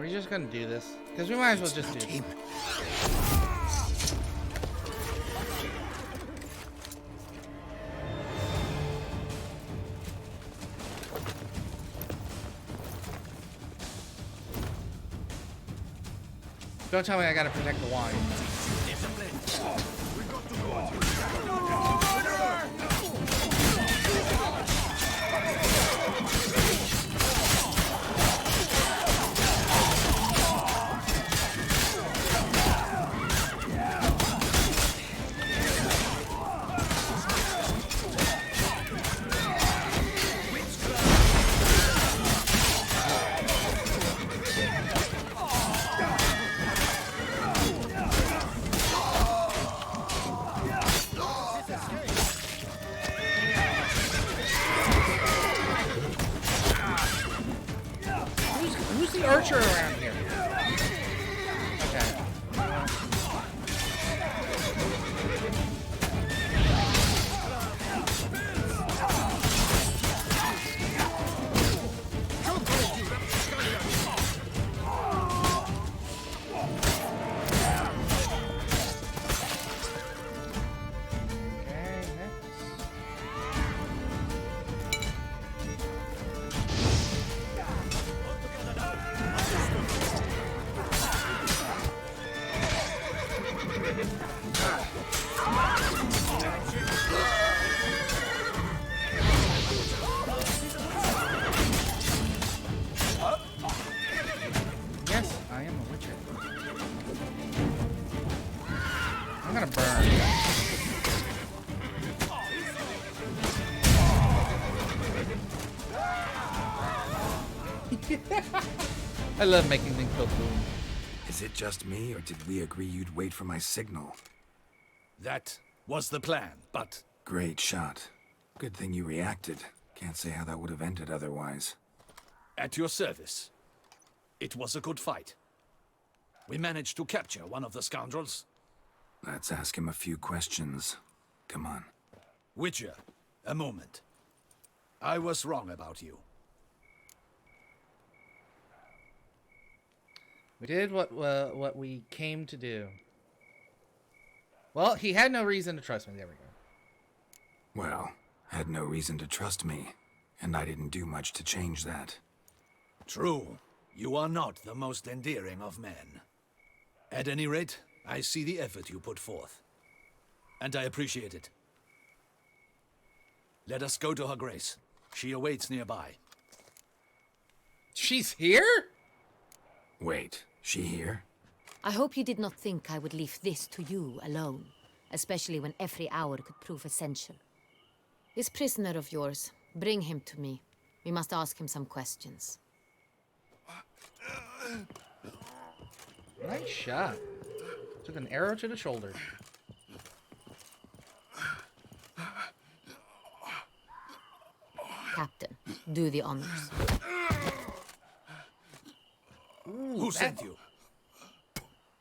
we just gonna do this? Because we might as well just do it. Don't tell me I gotta protect the wine. Who's the archer around here? Okay. I'm gonna burn. I love making things go boom. Is it just me, or did we agree you'd wait for my signal? That was the plan, but... Great shot. Good thing you reacted. Can't say how that would have ended otherwise. At your service. It was a good fight. We managed to capture one of the scoundrels. Let's ask him a few questions. Come on. Witcher, a moment. I was wrong about you. We did what we came to do. Well, he had no reason to trust me. There we go. Well, had no reason to trust me, and I didn't do much to change that. True. You are not the most endearing of men. At any rate, I see the effort you put forth. And I appreciate it. Let us go to her grace. She awaits nearby. She's here? Wait, she here? I hope you did not think I would leave this to you alone, especially when every hour could prove essential. This prisoner of yours, bring him to me. We must ask him some questions. Nice shot. Took an arrow to the shoulder. Captain, do the honors. Ooh, Who sent you?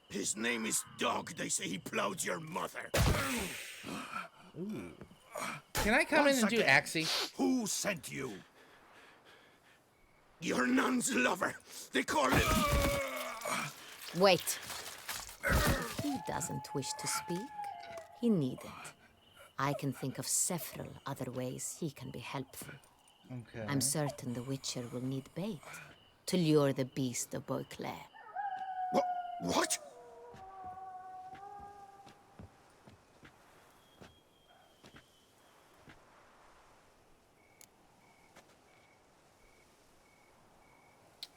His name is Dog. They say he plowed your mother. Ooh. Can I come in and do Axie? Who sent you? Your nun's lover. They call him... Wait. If he doesn't wish to speak, he needn't. I can think of several other ways he can be helpful. Okay. I'm certain the Witcher will need bait to lure the beast of Beauclair. What?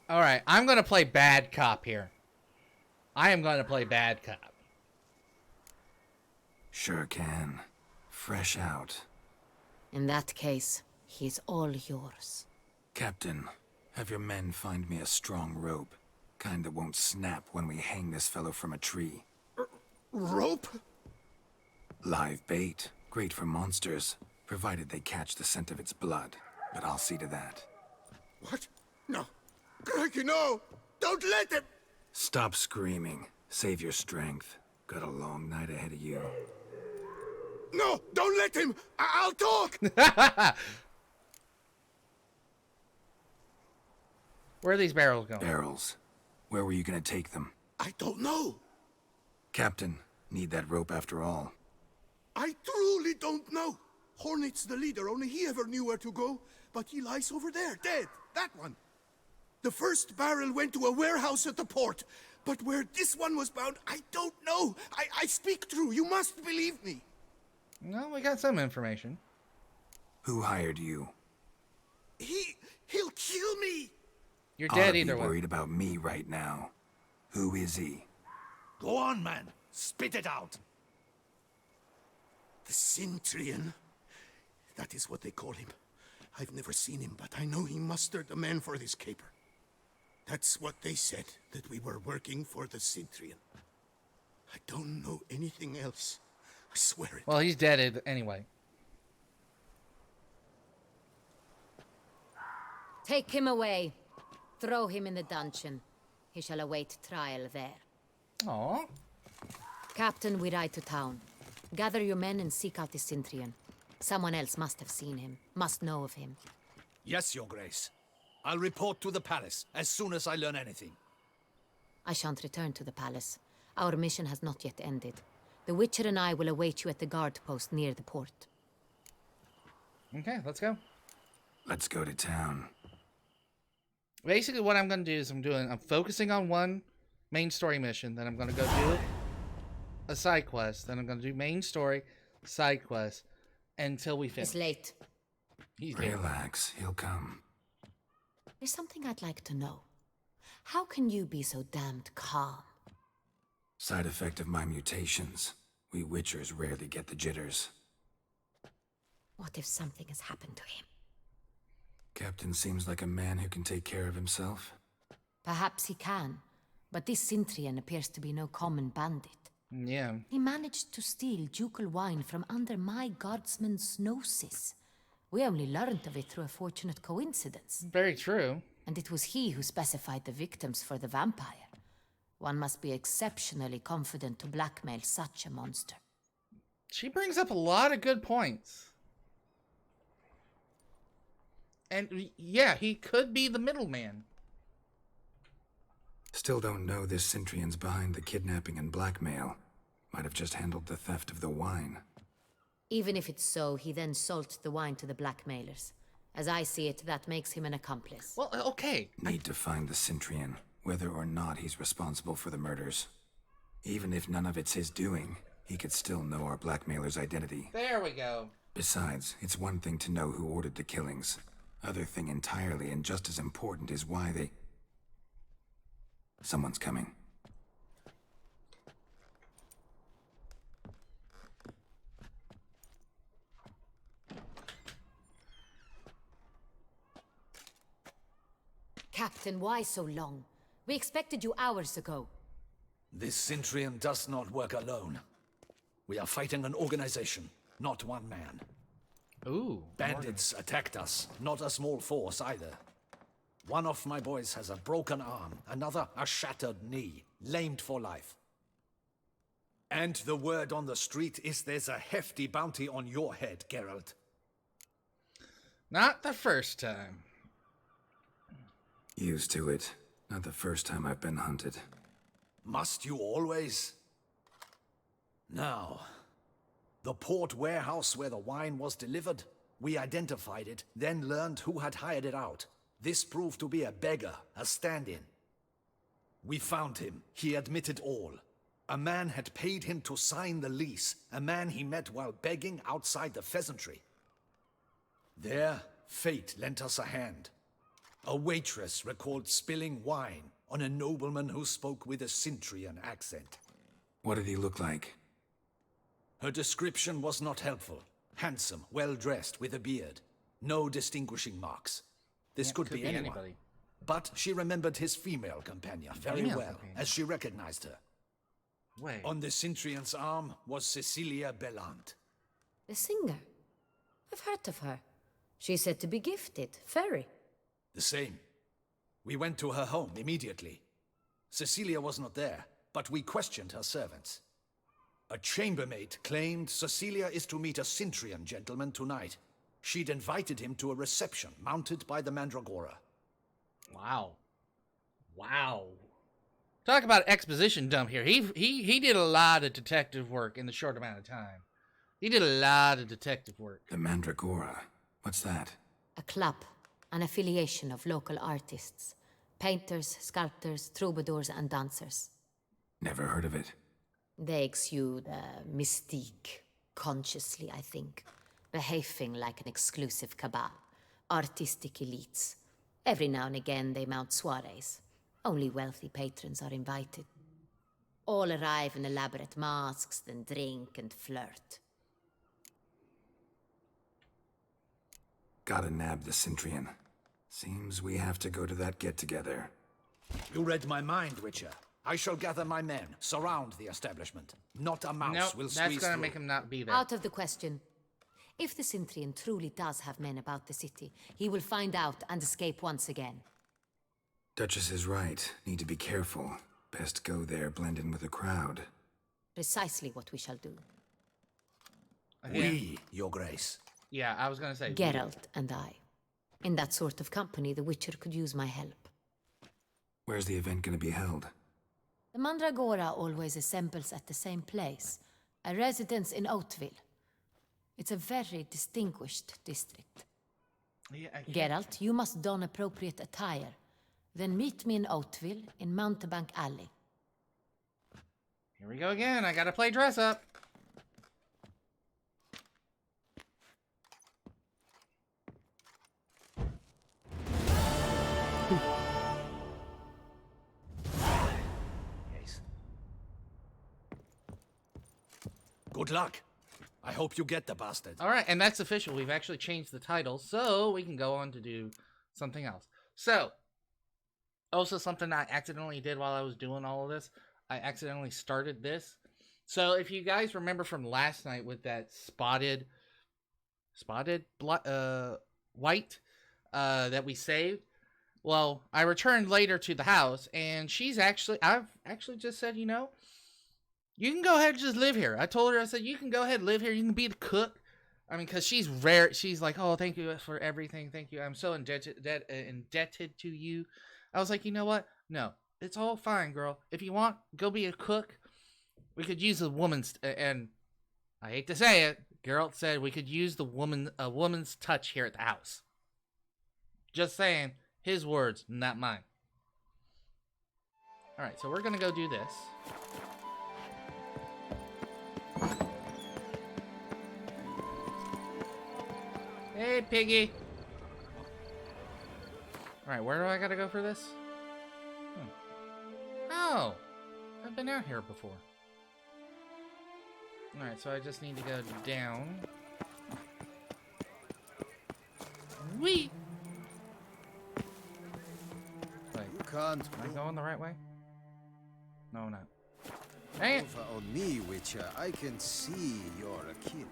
All right, I'm going to play bad cop here. I am going to play bad cop. Sure can. Fresh out. In that case, he's all yours. Captain, have your men find me a strong rope. Kind that won't snap when we hang this fellow from a tree. Rope? Live bait. Great for monsters, provided they catch the scent of its blood. But I'll see to that. What? No. Crikey, no! Don't let him! Stop screaming. Save your strength. Got a long night ahead of you. No! Don't let him! I'll talk! Where are these barrels going? Barrels. Where were you gonna take them? I don't know. Captain, need that rope after all. I truly don't know. Hornet's the leader, only he ever knew where to go. But he lies over there, dead. That one. The first barrel went to a warehouse at the port. But where this one was bound, I don't know. I speak true. You must believe me. No, we got some information. Who hired you? He'll kill me. You're Ought dead to either be way. worried about me right now. Who is he? Go on, man. Spit it out. The Cintrian. That is what they call him. I've never seen him, but I know he mustered the men for this caper. That's what they said, that we were working for the Cintrian. I don't know anything else. I swear it. Well, he's dead anyway. Take him away. Throw him in the dungeon. He shall await trial there. Aw. Captain, we ride to town. Gather your men and seek out the Cintrian. Someone else must have seen him, must know of him. Yes, Your Grace. I'll report to the palace as soon as I learn anything. I shan't return to the palace. Our mission has not yet ended. The Witcher and I will await you at the guard post near the port. Okay, let's go. Let's go to town. Basically, what I'm going to do is I'm focusing on one main story mission. Then I'm going to go do a side quest. Then I'm going to do main story, side quest, until we finish. It's late. He's dead. Relax, he'll come. There's something I'd like to know. How can you be so damned calm? Side effect of my mutations. We Witchers rarely get the jitters. What if something has happened to him? Captain seems like a man who can take care of himself. Perhaps he can, but this Cintrian appears to be no common bandit. Yeah. He managed to steal ducal wine from under my guardsman's noses. We only learned of it through a fortunate coincidence. Very true. And it was he who specified the victims for the vampire. One must be exceptionally confident to blackmail such a monster. She brings up a lot of good points. And yeah, he could be the middleman. Still don't know this Cintrian's behind the kidnapping and blackmail. Might have just handled the theft of the wine. Even if it's so, he then sold the wine to the blackmailers. As I see it, that makes him an accomplice. Well, okay. Need to find the Cintrian, whether or not he's responsible for the murders. Even if none of it's his doing, he could still know our blackmailer's identity. There we go. Besides, it's one thing to know who ordered the killings. Other thing entirely, and just as important, is why they... Someone's coming. Captain, why so long? We expected you hours ago. This Cintrian does not work alone. We are fighting an organization, not one man. Ooh. Bandits attacked us, not a small force either. One of my boys has a broken arm, another a shattered knee, lamed for life. And the word on the street is there's a hefty bounty on your head, Geralt. Not the first time. Used to it. Not the first time I've been hunted. Must you always? Now, the port warehouse where the wine was delivered, we identified it, then learned who had hired it out. This proved to be a beggar, a stand-in. We found him. He admitted all. A man had paid him to sign the lease, a man he met while begging outside the pheasantry. There, fate lent us a hand. A waitress recalled spilling wine on a nobleman who spoke with a Cintrian accent. What did he look like? Her description was not helpful. Handsome, well-dressed, with a beard. No distinguishing marks. This Yeah, could be anyone. anybody. But she remembered his female companion very Female well, companion. as she recognized her. Wait. On the Cintrian's arm was Cecilia Bellant. The singer. I've heard of her. She's said to be gifted, fairy. The same. We went to her home immediately. Cecilia was not there, but we questioned her servants. A chambermaid claimed Cecilia is to meet a Cintrian gentleman tonight. She'd invited him to a reception mounted by the Mandragora. Wow. Wow. Talk about exposition dump here. He did a lot of detective work in the short amount of time. He did a lot of detective work. The Mandragora. What's that? A club, an affiliation of local artists. Painters, sculptors, troubadours, and dancers. Never heard of it. They exude mystique, consciously, I think. Behaving like an exclusive cabal. Artistic elites. Every now and again they mount soirees. Only wealthy patrons are invited. All arrive in elaborate masks, then drink and flirt. Gotta nab the Centrian. Seems we have to go to that get-together. You read my mind, Witcher. I shall gather my men, surround the establishment. Not a mouse Nope, will that's squeeze gonna through. make him not be there. Out of the question. If the Cintrian truly does have men about the city, he will find out and escape once again. Duchess is right. Need to be careful. Best go there, blend in with the crowd. Precisely what we shall do. Again, We, your grace. yeah, I was gonna say. Geralt and I. In that sort of company, the Witcher could use my help. Where's the event gonna be held? The Mandragora always assembles at the same place, a residence in Oatville. It's a very distinguished district. Yeah, I can't- Geralt, you must don appropriate attire. Then meet me in Oatville, in Mountebank Alley. Here we go again. I gotta play dress up. Yes. Good luck. I hope you get the bastard. All right, and that's official. We've actually changed the title, so we can go on to do something else. So, also something I accidentally did while I was doing all of this. I accidentally started this. So, if you guys remember from last night with that spotted white that we saved, well, I returned later to the house, and I've actually just said, you know, you can go ahead and just live here. I told her, I said, you can go ahead and live here. You can be the cook. I mean, because she's rare. She's like, oh, thank you for everything. Thank you. I'm so indebted to you. I was like, you know what? No, it's all fine, girl. If you want, go be a cook. We could use a woman's, and I hate to say it, Geralt said we could use a woman's touch here at the house. Just saying, his words, not mine. All right, so we're going to go do this. Hey, piggy. Alright, where do I gotta go for this? Oh! I've been out here before. Alright, so I just need to go down. Whee! Wait, You can't am I going the right way? No, I'm not. Dang it! over on me, Witcher. I can see you're a kid.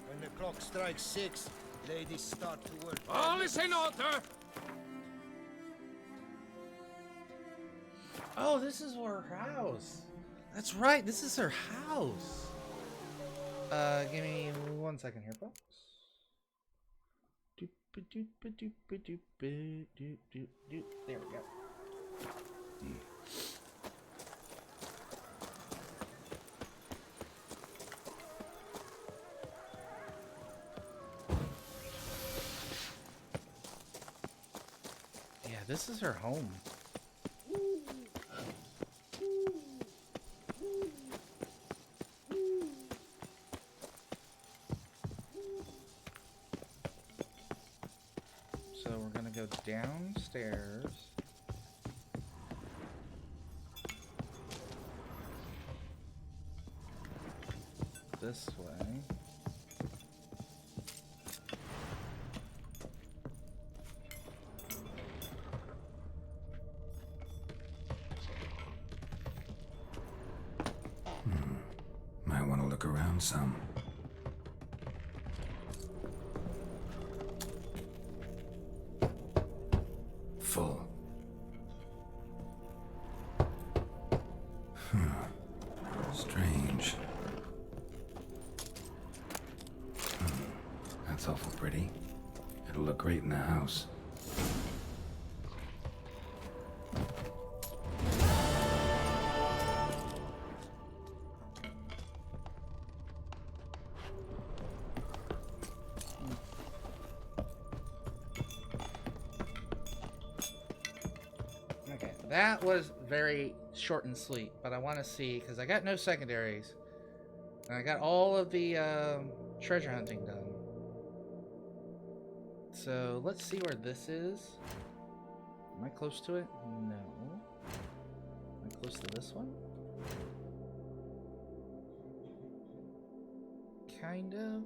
When the clock strikes 6, ladies start to work. All is in order! Oh, this is her house. That's right, this is her house. Give me 1 second here, folks. There we go. Yeah, this is her home. So we're gonna go downstairs. This way. Might want to look around some. Full. Strange. That's awful pretty. It'll look great in the house. That was very short and sweet, but I want to see, because I got no secondaries. And I got all of the treasure hunting done. So let's see where this is. Am I close to it? No. Am I close to this one? Kind of.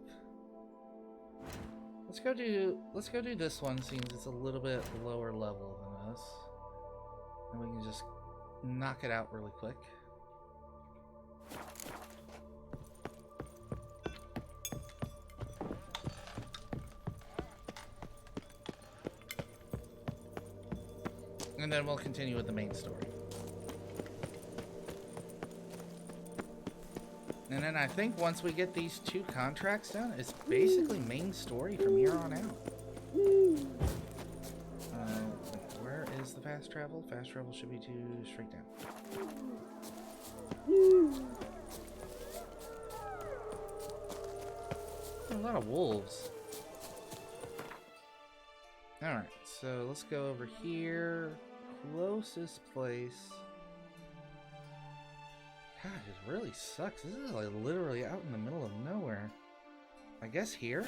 Let's go do this one, since it's a little bit lower level than us. And we can just knock it out really quick. And then we'll continue with the main story. And then I think once we get these 2 contracts done, it's basically main story from here on out. Where is the fast travel? Fast travel should be straight down. A lot of wolves. Alright, so let's go over here. Closest place. God, it really sucks. This is like literally out in the middle of nowhere. I guess here?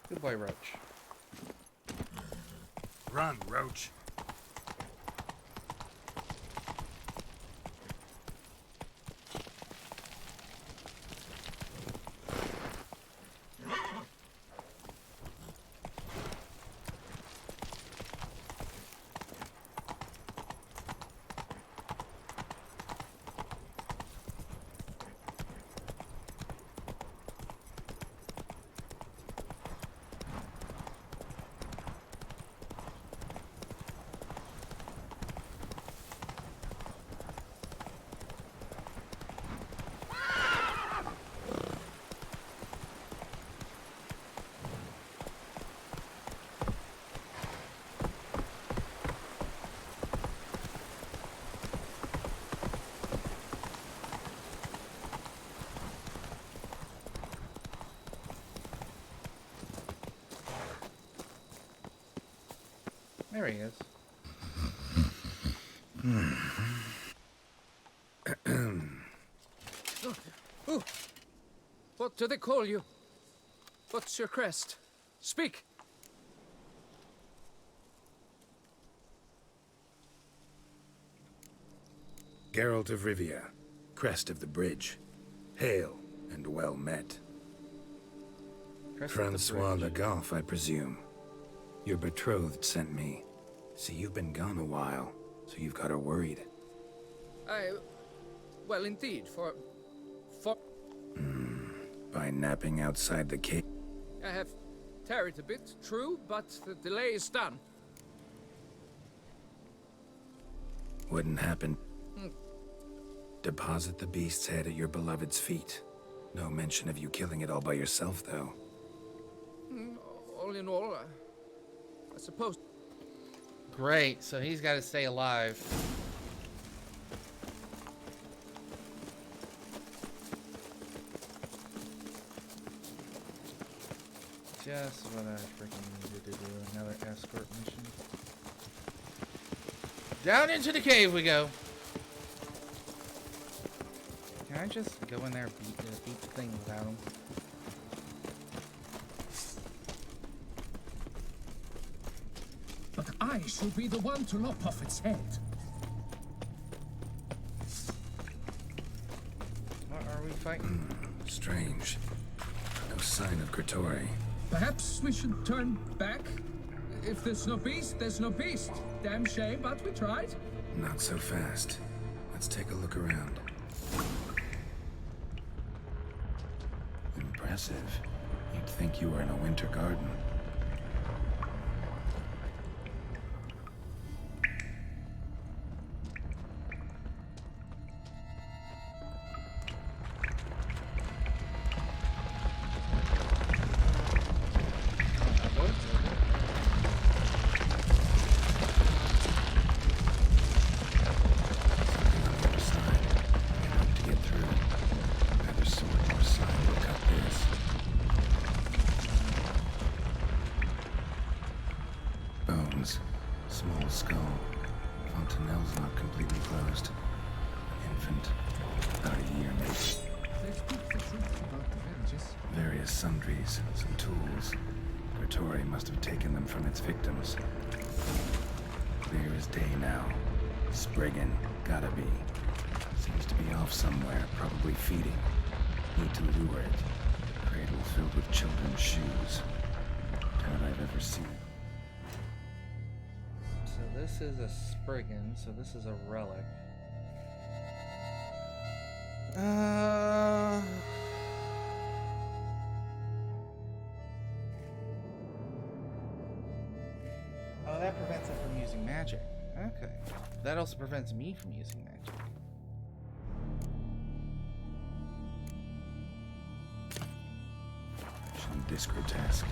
Good boy, Roach. Run, Roach. There he is. Oh, what do they call you? What's your crest? Speak! Geralt of Rivia, crest of the bridge. Hail and well met. Crest of the Francois bridge. Le Goff, I presume. Your betrothed sent me. See, you've been gone a while, so you've got her worried. Well, indeed, for... By napping outside the cave. I have tarried a bit, true, but the delay is done. Wouldn't happen. Deposit the beast's head at your beloved's feet. No mention of you killing it all by yourself, though. All in all, I suppose... Great, so he's got to stay alive. Just what I freaking needed to do. Another escort mission. Down into the cave we go. Can I just go in there and beat the thing without him? But I shall be the one to lop off its head. What are we fighting? Strange. No sign of Kratori. Perhaps we should turn back? If there's no beast, there's no beast. Damn shame, but we tried. Not so fast. Let's take a look around. Impressive. You'd think you were in a winter garden. sundries, some tools. Gretori must have taken them from its victims. Clear as day now. Spriggan, gotta be. Seems to be off somewhere, probably feeding. Need to lure it. Cradle filled with children's shoes. Town I've ever seen. So this is a Spriggan, so this is a relic. Oh, that prevents it from using magic. Okay. That also prevents me from using magic. Some disgrotesque.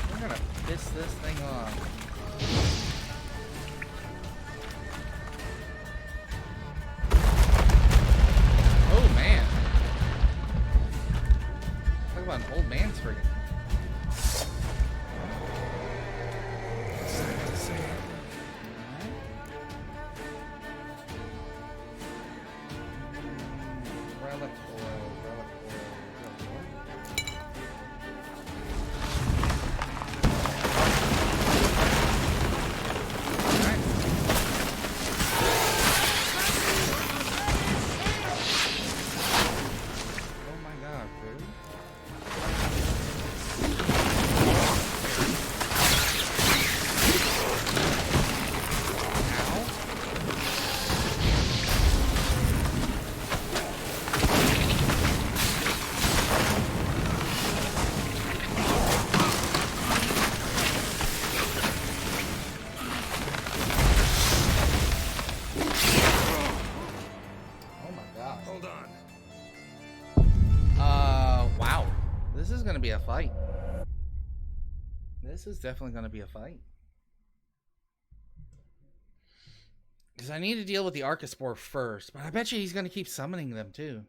We're gonna piss this thing off. Oh man. Talk about an old man Spriggan. Sad to say. Relic oil, relic oil. Alright. Oh my god, really? Ow. Oh my god. Hold on. Wow. This is gonna be a fight. This is definitely gonna be a fight. Because I need to deal with the Archospore first, but I bet you he's gonna keep summoning them too.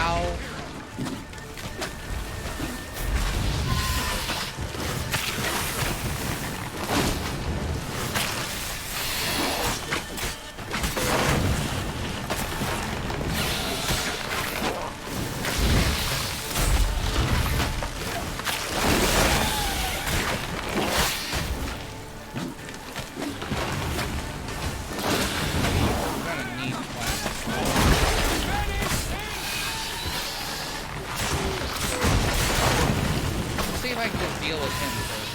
Ow. I'm gonna need one. Let's see if I can just deal with him first.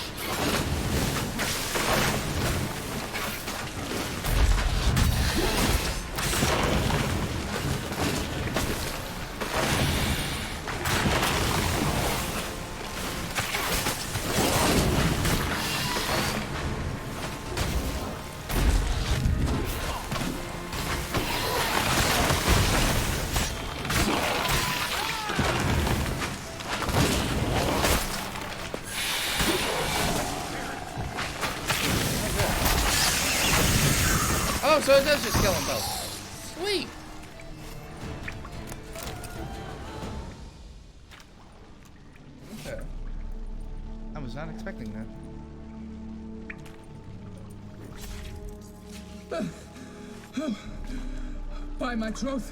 Oh, so it does just kill them both. Sweet. Okay. I was not expecting that. By my troth,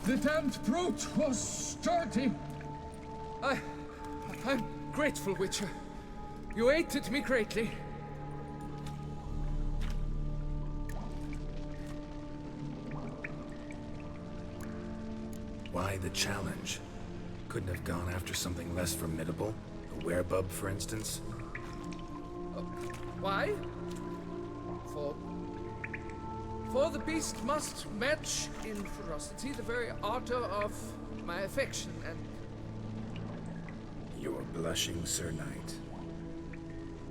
the damned brute was sturdy. I'm grateful, Witcher. You aided me greatly. Why the challenge? Couldn't have gone after something less formidable? A werebub, for instance? Why? For the beast must match in ferocity the very ardor of my affection, and You're blushing, Sir Knight.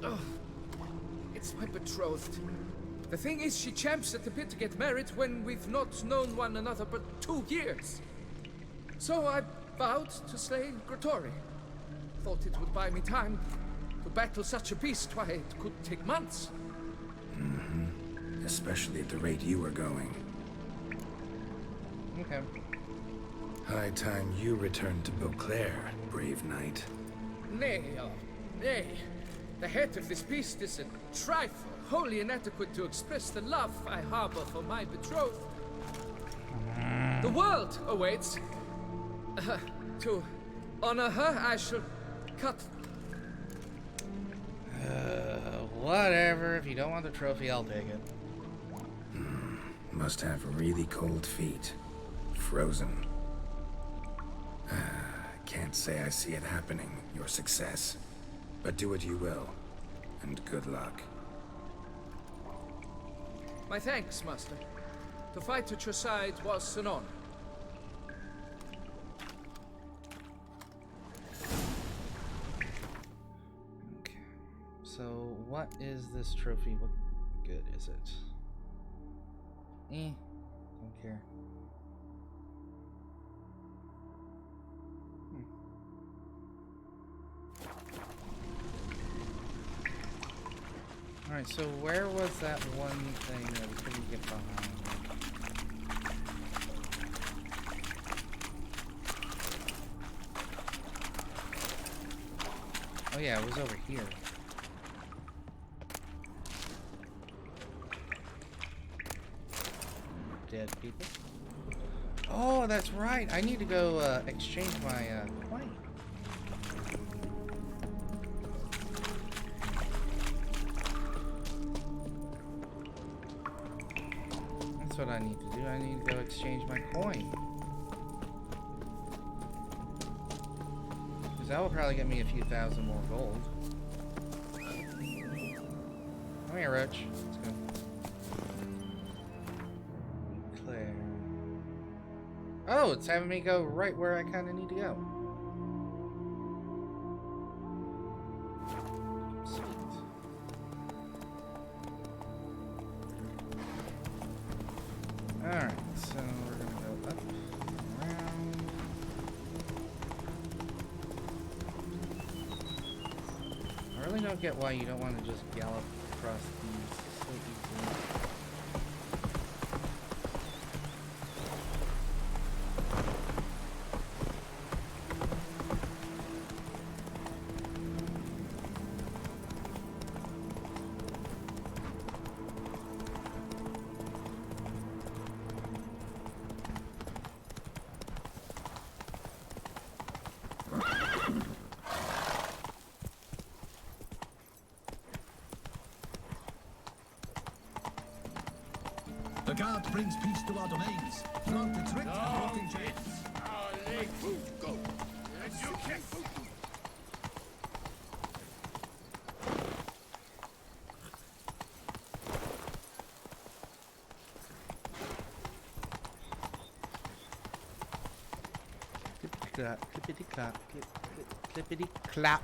Oh, it's my betrothed. The thing is, she champs at the bit to get married when we've not known one another but 2 years. So I vowed to slay Gratori. Thought it would buy me time to battle such a beast. Why, it could take months. Especially at the rate you were going. Okay. High time you returned to Beauclair, brave knight. Nay, oh, nay. The head of this beast is a trifle, wholly inadequate to express the love I harbor for my betrothed. The world awaits. To honor her, I shall cut. Whatever. If you don't want the trophy, I'll take it. Must have really cold feet. Frozen. Can't say I see it happening, your success. But do what you will, and good luck. My thanks, Master. To fight at your side was an honor. Okay. So, what is this trophy? What good is it? Don't care. Alright, so where was that one thing that we couldn't get behind? Oh yeah, it was over here. Dead people. Oh, that's right. I need to go exchange my coin. That's what I need to do. I need to go exchange my coin. Because that will probably get me a few thousand more gold. Come here, Roach. Let's go. Claire. Oh, it's having me go right where I kind of need to go. Sweet. Alright, so we're gonna go up, around. I really don't get why you don't want to just gallop across these so easily. The guard brings peace to our domains. Throughout its rich and rotting chains. Go. You can't. Clippity clap, clippity clap, clippity clap.